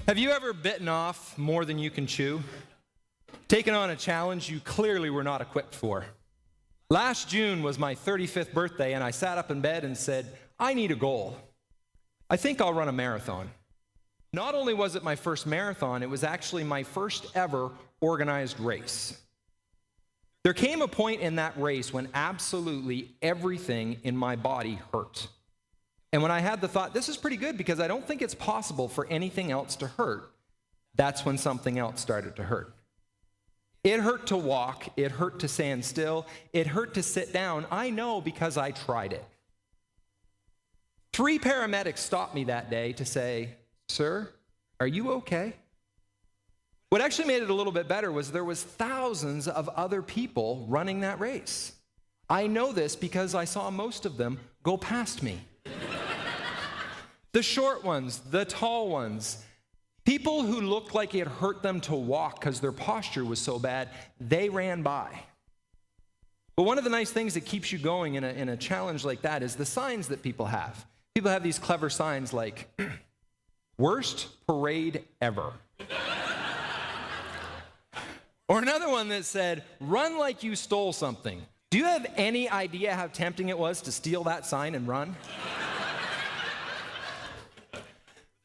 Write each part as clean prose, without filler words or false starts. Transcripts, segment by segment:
Have you ever bitten off more than you can chew? Taken on a challenge you clearly were not equipped for? Last June was my 35th birthday, and I sat up in bed and said, I need a goal. I think I'll run a marathon. Not only was it my first marathon, it was actually my first ever organized race. There came a point in that race when absolutely everything in my body hurt. And when I had the thought, this is pretty good because I don't think it's possible for anything else to hurt, that's when something else started to hurt. It hurt to walk, it hurt to stand still, it hurt to sit down. I know because I tried it. 3 paramedics stopped me that day to say, sir, are you okay? What actually made it a little bit better was there was thousands of other people running that race. I know this because I saw most of them go past me. The short ones, the tall ones, people who looked like it hurt them to walk because their posture was so bad, they ran by. But one of the nice things that keeps you going in a challenge like that is the signs that people have. People have these clever signs like, worst parade ever. Or another one that said, run like you stole something. Do you have any idea how tempting it was to steal that sign and run?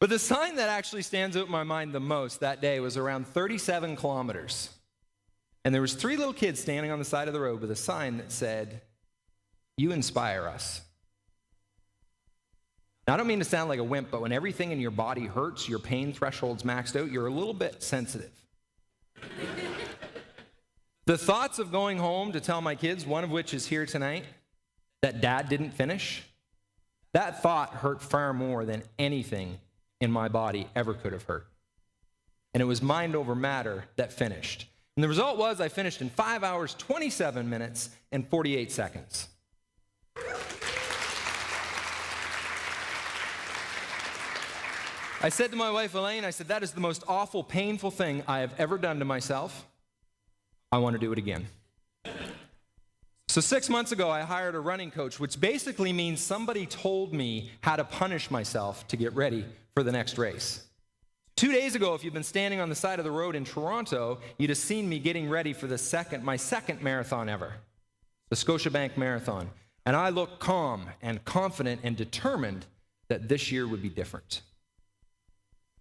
But the sign that actually stands out in my mind the most that day was around 37 kilometers. And there was 3 little kids standing on the side of the road with a sign that said, you inspire us. Now, I don't mean to sound like a wimp, but when everything in your body hurts, your pain threshold's maxed out, you're a little bit sensitive. The thoughts of going home to tell my kids, one of which is here tonight, that dad didn't finish, that thought hurt far more than anything in my body ever could have hurt. And it was mind over matter that finished. And the result was I finished in 5 hours, 27 minutes, and 48 seconds. I said to my wife, Elaine, I said, that is the most awful, painful thing I have ever done to myself. I want to do it again. So 6 months ago, I hired a running coach, which basically means somebody told me how to punish myself to get ready for the next race. 2 days ago, if you've been standing on the side of the road in Toronto, you'd have seen me getting ready for my second marathon ever, the Scotiabank Marathon. And I looked calm and confident and determined that this year would be different.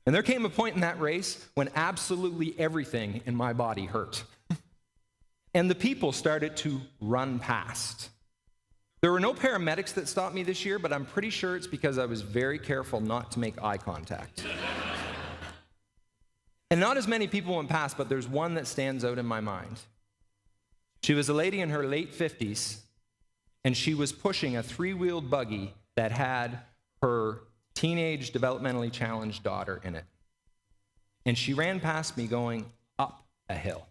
And there came a point in that race when absolutely everything in my body hurt. And the people started to run past. There were no paramedics that stopped me this year, but I'm pretty sure it's because I was very careful not to make eye contact. And not as many people went past, but there's one that stands out in my mind. She was a lady in her late 50s, and she was pushing a 3-wheeled buggy that had her teenage developmentally challenged daughter in it. And she ran past me going up a hill.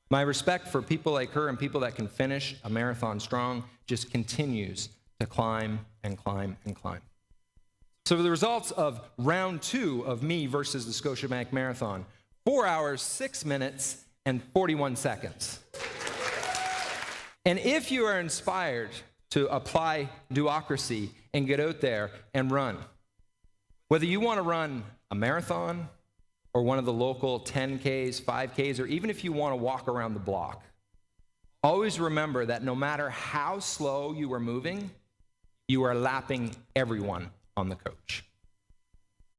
My respect for people like her and people that can finish a marathon strong just continues to climb and climb and climb. So the results of round 2 of me versus the Scotiabank Marathon, 4 hours, 6 minutes, and 41 seconds. And if you are inspired to apply duocracy and get out there and run, whether you want to run a marathon or one of the local 10Ks, 5Ks, or even if you want to walk around the block, always remember that no matter how slow you are moving, you are lapping everyone on the coach.